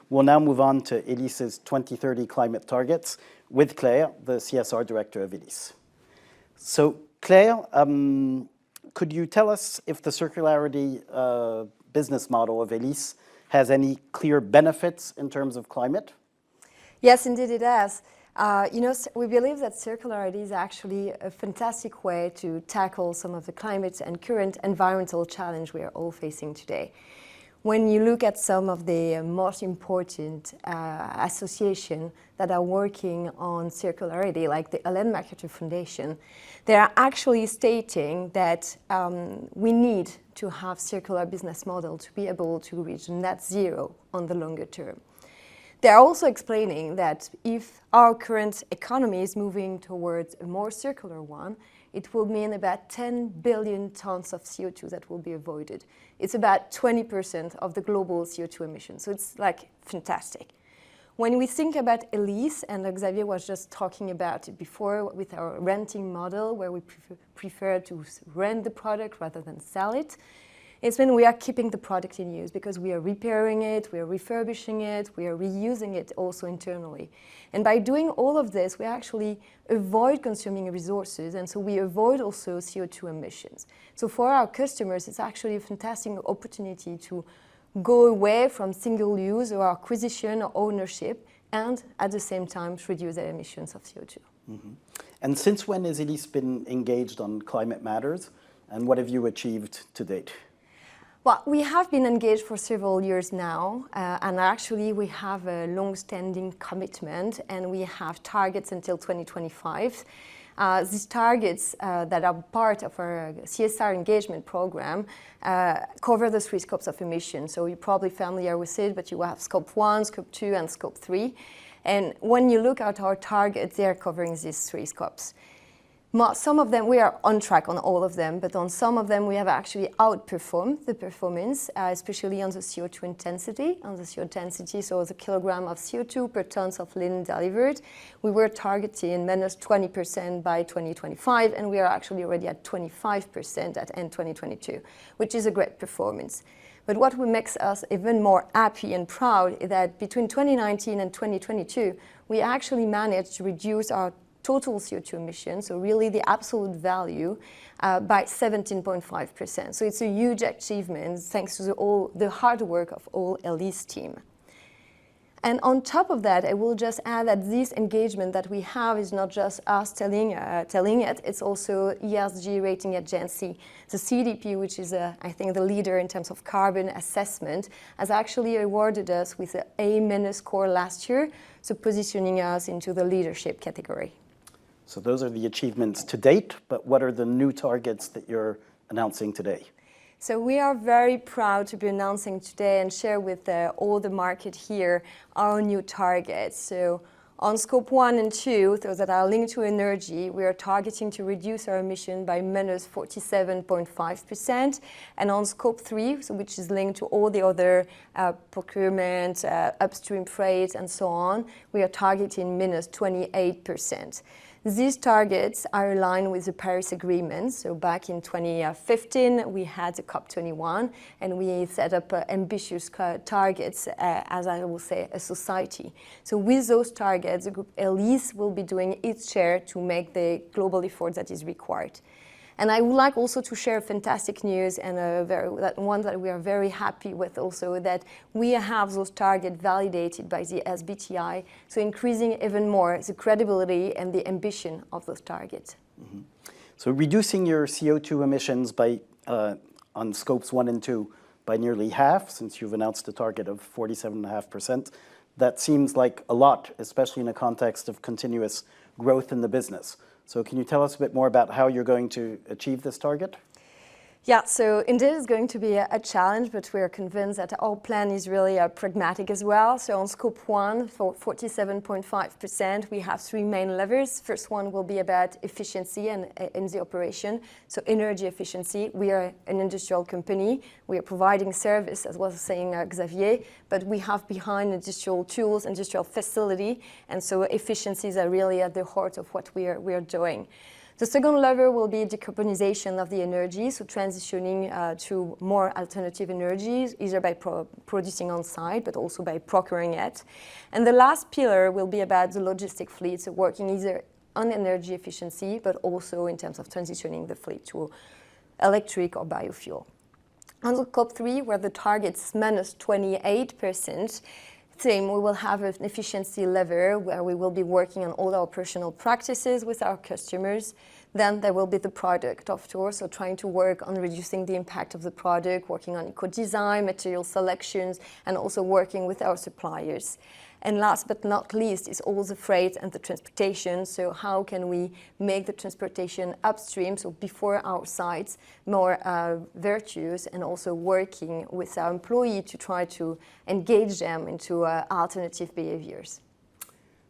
We'll now move on to Elis's 2030 climate targets with Claire, the CSR director of Elis. So Claire, could you tell us if the circularity business model of Elis has any clear benefits in terms of climate? Yes, indeed it has. We believe that circularity is actually a fantastic way to tackle some of the climate and current environmental challenge we are all facing today. When you look at some of the most important associations that are working on circularity, like the Ellen MacArthur Foundation, they are actually stating that we need to have circular business model to be able to reach net zero on the longer term. They're also explaining that if our current economy is moving towards a more circular one, it will mean about 10 billion tons of CO2 that will be avoided. It's about 20% of the global CO2 emissions, so it's like fantastic. When we think about Elis, and Xavier was just talking about it before with our renting model, where we prefer to rent the product rather than sell it, it's when we are keeping the product in use because we are repairing it, we are refurbishing it, we are reusing it also internally. And by doing all of this, we actually avoid consuming resources, and so we avoid also CO2 emissions. So for our customers, it's actually a fantastic opportunity to go away from single use or acquisition or ownership, and at the same time reduce their emissions of CO2. Mm-hmm. And since when has Elis been engaged on climate matters, and what have you achieved to date? Well, we have been engaged for several years now, and actually we have a long-standing commitment, and we have targets until 2025. These targets that are part of our CSR engagement program cover the 3 scopes of emissions. So you're probably familiar with it, but you have scope 1, scope 2, and scope 3. And when you look at our targets, they are covering these 3 scopes. Some of them, we are on track on all of them, but on some of them we have actually outperformed the performance, especially on the CO2 intensity. On the CO2 intensity, so the kilogram of CO2 per tons of linen delivered, we were targeting minus 20% by 2025, and we are actually already at 25% at end 2022, which is a great performance. But what makes us even more happy and proud is that between 2019 and 2022, we actually managed to reduce our total CO2 emissions, so really the absolute value, by 17.5%. So it's a huge achievement thanks to all the hard work of all Elis team. And on top of that, I will just add that this engagement that we have is not just us telling it, it's also ESG rating agency. The CDP, which is, I think, the leader in terms of carbon assessment, has actually awarded us with an A- score last year, so positioning us into the leadership category. So those are the achievements to date, but what are the new targets that you're announcing today? So we are very proud to be announcing today and share with all the market here our new targets. So on scope 1 and 2, those that are linked to energy, we are targeting to reduce our emission by minus 47.5%. And on scope 3, so which is linked to all the other procurement, upstream freight, and so on, we are targeting minus 28%. These targets are aligned with the Paris Agreement. So back in 2015, we had the COP21, and we set up ambitious targets as I will say, a society. So with those targets, the group Elis will be doing its share to make the global effort that is required. And I would like also to share fantastic news and one that we are very happy with also, that we have those targets validated by the SBTi, so increasing even more the credibility and the ambition of those targets. Mm-hmm. So reducing your CO2 emissions by on scopes 1 and 2 by nearly half, since you've announced a target of 47.5%, that seems like a lot, especially in a context of continuous growth in the business. So can you tell us a bit more about how you're going to achieve this target? Yeah, so indeed it's going to be a challenge, but we're convinced that our plan is really pragmatic as well. So on scope 1, for 47.5%, we have 3 main levers. First one will be about efficiency and in the operation, so energy efficiency. We are an industrial company. We are providing service, as was saying Xavier, but we have behind industrial tools, industrial facility, and so efficiencies are really at the heart of what we are doing. The second lever will be decarbonization of the energy, so transitioning to more alternative energies, either by producing on-site, but also by procuring it. And the last pillar will be about the logistic fleet, so working either on energy efficiency, but also in terms of transitioning the fleet to electric or biofuel. On the Scope 3, where the target's minus 28%, same, we will have an efficiency lever where we will be working on all our operational practices with our customers. Then there will be the product, of course, so trying to work on reducing the impact of the product, working on eco-design, material selections, and also working with our suppliers. And last but not least is all the freight and the transportation. So how can we make the transportation upstream, so before our sites, more virtuous, and also working with our employee to try to engage them into alternative behaviors.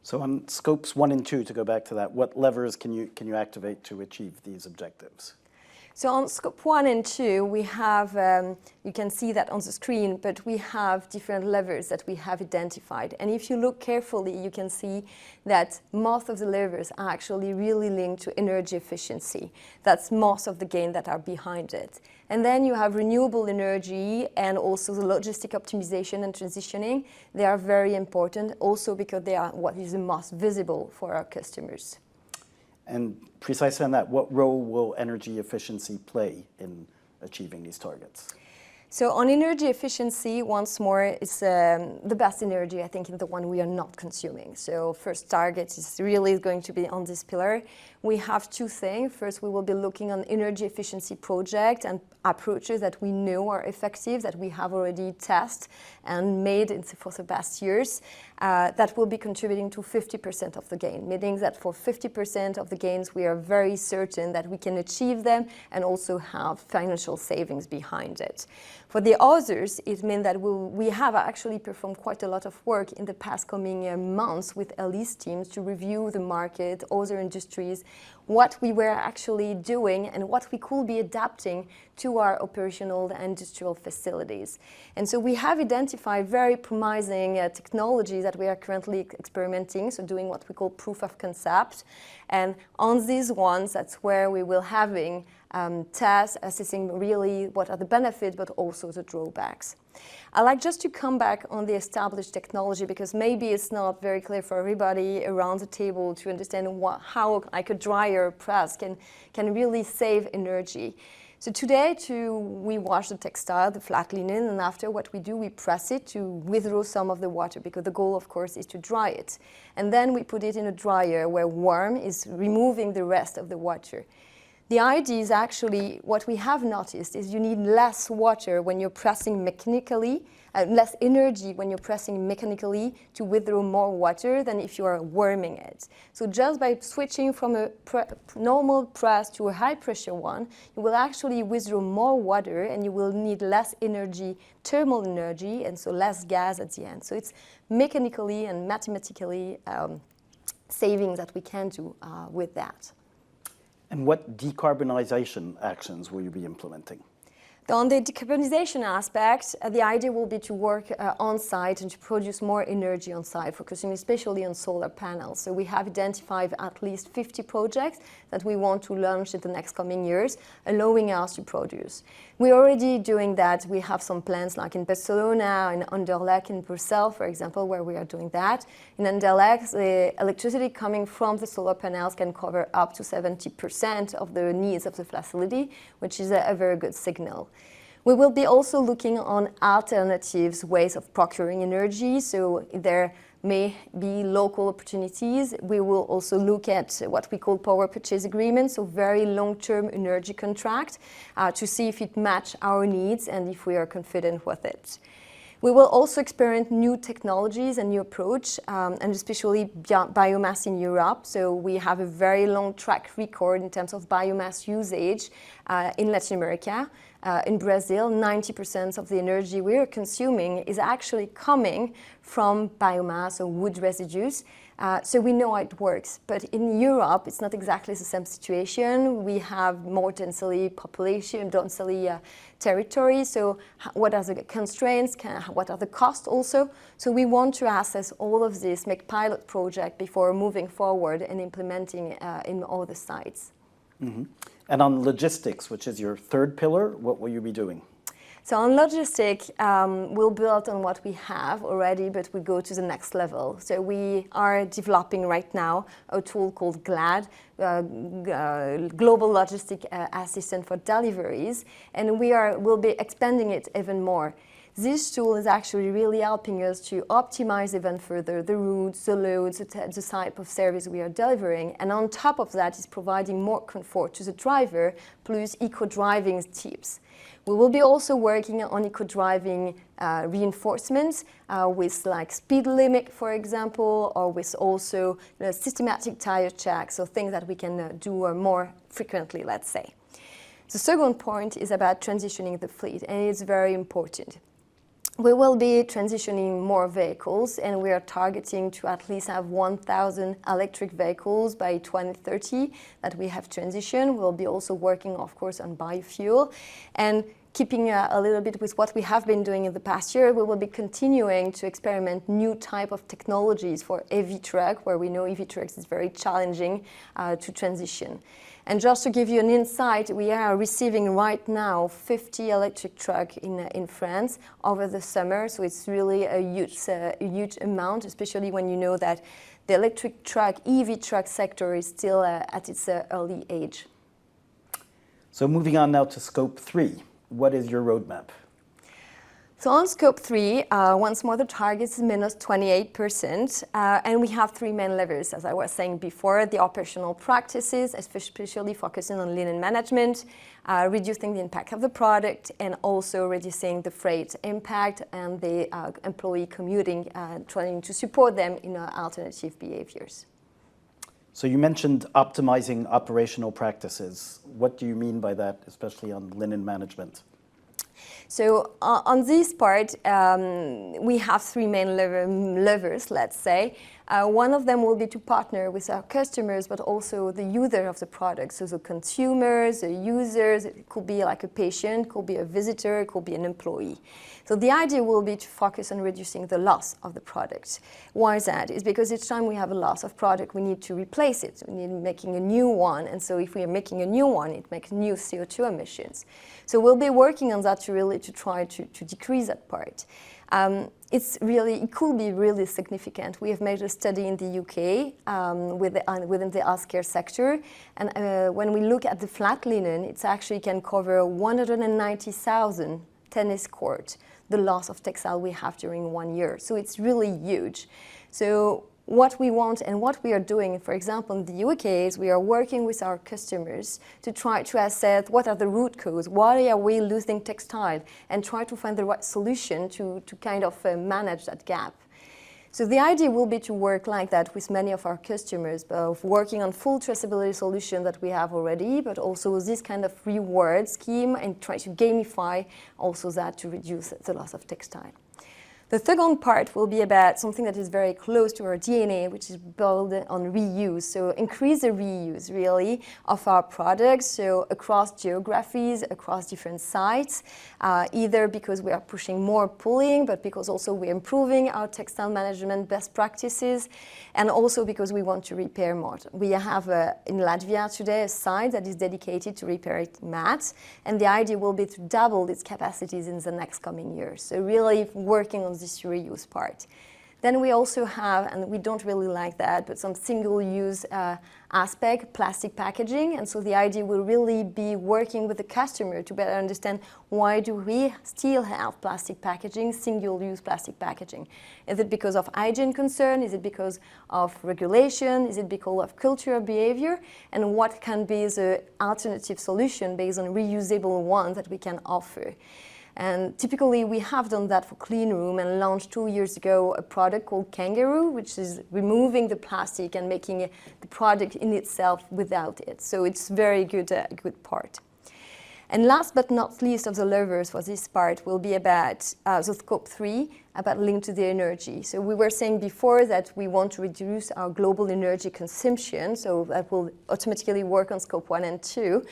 So on scopes 1 and 2, to go back to that, what levers can you activate to achieve these objectives? So on scope 1 and 2, we have, you can see that on the screen, but we have different levers that we have identified. And if you look carefully, you can see that most of the levers are actually really linked to energy efficiency. That's most of the gain that are behind it. And then you have renewable energy and also the logistic optimization and transitioning. They are very important also because they are what is the most visible for our customers. And precisely on that, what role will energy efficiency play in achieving these targets? So on energy efficiency, once more, it's the best energy, I think, is the one we are not consuming. So first target is really going to be on this pillar. We have two things. First, we will be looking on energy efficiency project and approaches that we know are effective, that we have already tested and made for the past years, that will be contributing to 50% of the gain, meaning that for 50% of the gains, we are very certain that we can achieve them and also have financial savings behind it. For the others, it means that we have actually performed quite a lot of work in the past coming months with Elis teams to review the market, other industries, what we were actually doing and what we could be adapting to our operational and industrial facilities. And so we have identified very promising technologies that we are currently experimenting, so doing what we call proof of concept. And on these ones, that's where we will having tests, assessing really what are the benefits, but also the drawbacks. I like just to come back on the established technology because maybe it's not very clear for everybody around the table to understand how like a dryer press can really save energy. So today we wash the textile, the flat linen, and after what we do, we press it to withdraw some of the water because the goal, of course, is to dry it. And then we put it in a dryer where warm is removing the rest of the water. The idea is actually what we have noticed is you need less water when you're pressing mechanically, less energy when you're pressing mechanically to withdraw more water than if you are warming it. So just by switching from a normal press to a high pressure one, you will actually withdraw more water and you will need less energy, thermal energy, and so less gas at the end. So it's mechanically and mathematically savings that we can do with that. And what decarbonization actions will you be implementing? On the decarbonization aspect, the idea will be to work on-site and to produce more energy on-site, focusing especially on solar panels. So we have identified at least 50 projects that we want to launch in the next coming years, allowing us to produce. We're already doing that. We have some plans like in Barcelona, in Anderlecht, in Brussels, for example, where we are doing that. In Anderlecht, the electricity coming from the solar panels can cover up to 70% of the needs of the facility, which is a very good signal. We will be also looking on alternatives, ways of procuring energy, so there may be local opportunities. We will also look at what we call power purchase agreements, so very long-term energy contract, to see if it matches our needs and if we are confident with it. We will also experiment new technologies and new approach, and especially biomass in Europe. So we have a very long track record in terms of biomass usage in Latin America. In Brazil, 90% of the energy we are consuming is actually coming from biomass or wood residues. So we know how it works. But in Europe, it's not exactly the same situation. We have more densely population, densely territory. So what are the constraints? What are the costs also? So we want to assess all of this, make pilot project before moving forward and implementing in all the sites. And on logistics, which is your third pillar, what will you be doing? So on logistics, we'll build on what we have already, but we go to the next level. So we are developing right now a tool called GLAD, Global Logistic Assistant for Deliveries, and we'll be expanding it even more. This tool is actually really helping us to optimize even further the routes, the loads, the type of service we are delivering. And on top of that, is providing more comfort to the driver, plus eco-driving tips. We will be also working on eco-driving reinforcements with like speed limit, for example, or with also systematic tire checks, so things that we can do more frequently, let's say. The second point is about transitioning the fleet, and it's very important. We will be transitioning more vehicles, and we are targeting to at least have 1,000 electric vehicles by 2030 that we have transitioned. We'll be also working, of course, on biofuel. And keeping a little bit with what we have been doing in the past year, we will be continuing to experiment new type of technologies for EV truck, where we know EV trucks is very challenging to transition. And just to give you an insight, we are receiving right now 50 electric trucks in France over the summer. So it's really a huge amount, especially when you know that the electric truck, EV truck sector is still at its early age. So moving on now to scope 3, what is your roadmap? So on scope 3, once more the target is minus 28%, and we have three main levers, as I was saying before: the operational practices, especially focusing on linen management, reducing the impact of the product, and also reducing the freight impact and the employee commuting, trying to support them in alternative behaviors. So you mentioned optimizing operational practices. What do you mean by that, especially on linen management? So on this part, we have three main levers, let's say. One of them will be to partner with our customers, but also the user of the product. So the consumers, the users, it could be like a patient, could be a visitor, it could be an employee. So the idea will be to focus on reducing the loss of the product. Why is that? It's because each time we have a loss of product, we need to replace it. We need making a new one. And so if we are making a new one, it makes new CO2 emissions. So we'll be working on that to try to decrease that part. It could be really significant. We have made a study in the UK within the healthcare sector, and when we look at the flat linen, it actually can cover 190,000 tennis courts, the loss of textile we have during 1 year. So it's really huge. So what we want and what we are doing, for example, in the UK, is we are working with our customers to try to assess what are the root causes, why are we losing textile, and try to find the right solution to kind of manage that gap. So the idea will be to work like that with many of our customers, both working on full traceability solution that we have already, but also this kind of reward scheme, and try to gamify also that to reduce the loss of textile. The second part will be about something that is very close to our DNA, which is built on reuse. So increase the reuse, really, of our products, so across geographies, across different sites, either because we are pushing more pooling, but because also we're improving our textile management best practices, and also because we want to repair more. We have in Latvia today a site that is dedicated to repairing mats, and the idea will be to double its capacities in the next coming years. So really working on this reuse part. Then we also have, and we don't really like that, but some single-use aspect, plastic packaging. And so the idea will really be working with the customer to better understand why do we still have plastic packaging, single-use plastic packaging. Is it because of hygiene concern? Is it because of regulation? Is it because of cultural behavior? And what can be the alternative solution based on reusable ones that we can offer? And typically, we have done that for clean room and launched 2 years ago a product called Kangaroo, which is removing the plastic and making the product in itself without it. So it's very good, good part. And last but not least of the levers for this part will be about the scope 3, about linked to the energy. So we were saying before that we want to reduce our global energy consumption, so that will automatically work on scope 1 and 2.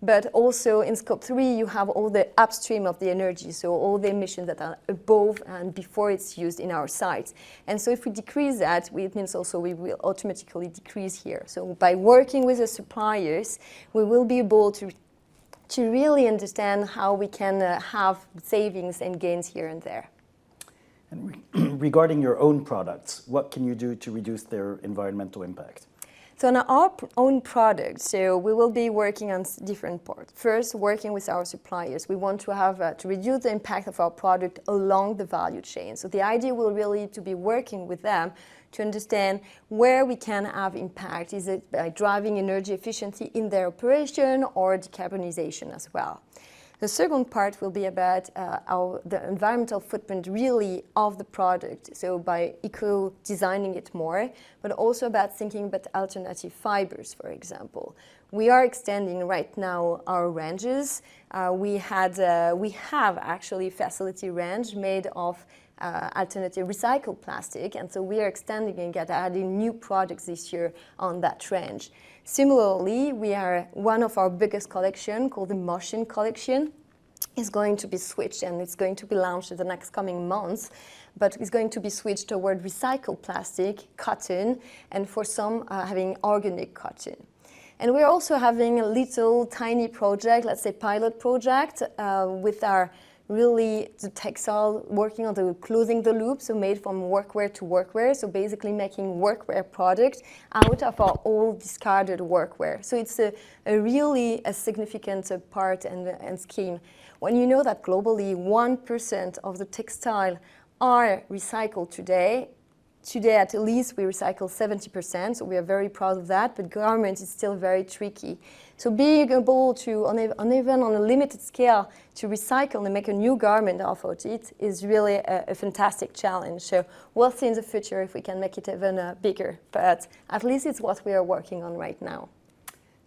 But also in scope 3, you have all the upstream of the energy, so all the emissions that are above and before it's used in our sites. And so if we decrease that, it means also we will automatically decrease here. So by working with the suppliers, we will be able to really understand how we can have savings and gains here and there. And regarding your own products, what can you do to reduce their environmental impact? So on our own products, so we will be working on different parts. First, working with our suppliers. We want to have to reduce the impact of our product along the value chain. So the idea will really to be working with them to understand where we can have impact. Is it by driving energy efficiency in their operation or decarbonization as well? The second part will be about the environmental footprint really of the product, so by eco-designing it more, but also about thinking about alternative fibers, for example. We are extending right now our ranges. We have actually a facility range made of alternative recycled plastic, and so we are extending and adding new products this year on that range. Similarly, one of our biggest collection, called the Motion collection, is going to be switched, and it's going to be launched in the next coming months, but it's going to be switched toward recycled plastic, cotton, and for some having organic cotton. And we're also having a little tiny project, let's say pilot project, with our really the textile, working on the closing the loop, so made from workwear to workwear, so basically making workwear product out of our old discarded workwear. So it's a really significant part and scheme. When you know that globally 1% of the textile are recycled today at least we recycle 70%, so we are very proud of that, but garments is still very tricky. So being able to, even on a limited scale, to recycle and make a new garment off of it is really a fantastic challenge. So we'll see in the future if we can make it even bigger, but at least it's what we are working on right now.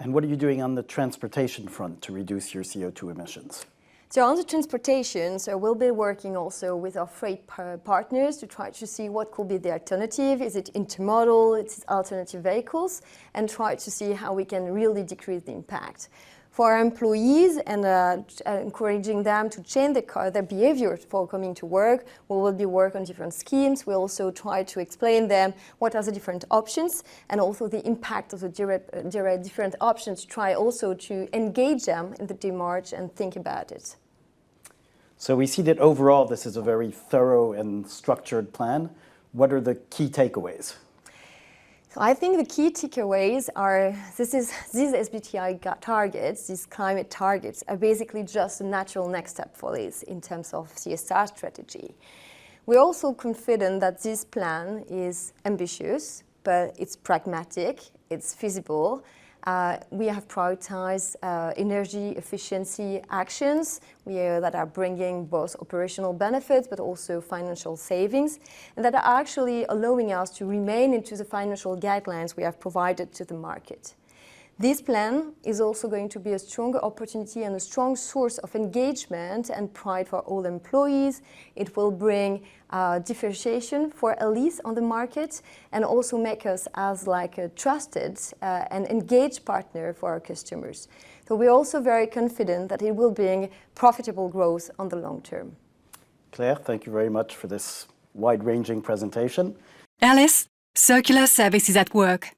And what are you doing on the transportation front to reduce your CO2 emissions? So on the transportation, so we'll be working also with our freight partners to try to see what could be the alternative. Is it intermodal, it's alternative vehicles, and try to see how we can really decrease the impact. For our employees and encouraging them to change their behavior for coming to work, we will be working on different schemes. We also try to explain them what are the different options and also the impact of the different options. Try also to engage them in the démarche and think about it. So we see that overall this is a very thorough and structured plan. What are the key takeaways? So I think the key takeaways are these SBTi targets, these climate targets, are basically just a natural next step for this in terms of CSR strategy. We're also confident that this plan is ambitious, but it's pragmatic, it's feasible. We have prioritized energy efficiency actions that are bringing both operational benefits but also financial savings, and that are actually allowing us to remain into the financial guidelines we have provided to the market. This plan is also going to be a stronger opportunity and a strong source of engagement and pride for all employees. It will bring differentiation for Elis on the market and also make us as like a trusted and engaged partner for our customers. So we're also very confident that it will bring profitable growth on the long term. Claire, thank you very much for this wide-ranging presentation. Elis, circular services at work.